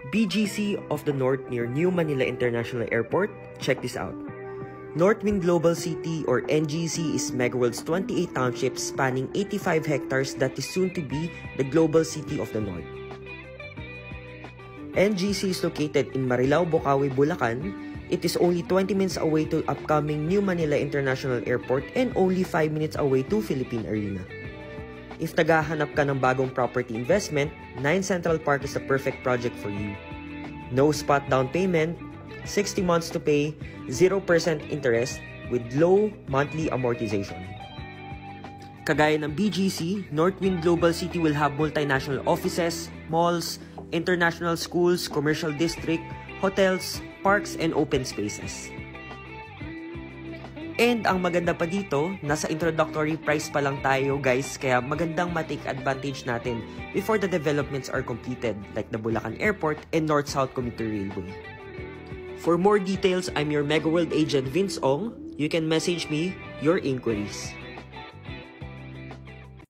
BGC of the North near New Manila International Airport. Check this out. Northwind Global City or NGC is Megaworld's 28 townships spanning 85 hectares that is soon to be the Global City of the North. NGC is located in Marilao, Bocaue, Bulacan. It is only 20 minutes away to upcoming New Manila International Airport and only 5 minutes away to Philippine Arena. If naghahanap ka ng bagong property investment, 9 Central Park is the perfect project for you. No spot down payment, 60 months to pay, 0% interest with low monthly amortization. Kagaya ng BGC, Northwind Global City will have multinational offices, malls, international schools, commercial district, hotels, parks, and open spaces. And ang maganda pa dito, nasa introductory price pa lang tayo guys, kaya magandang ma-take advantage natin before the developments are completed like the Bulacan Airport and North-South Commuter Railway. For more details, I'm your Megaworld agent Vince Ong. You can message me your inquiries.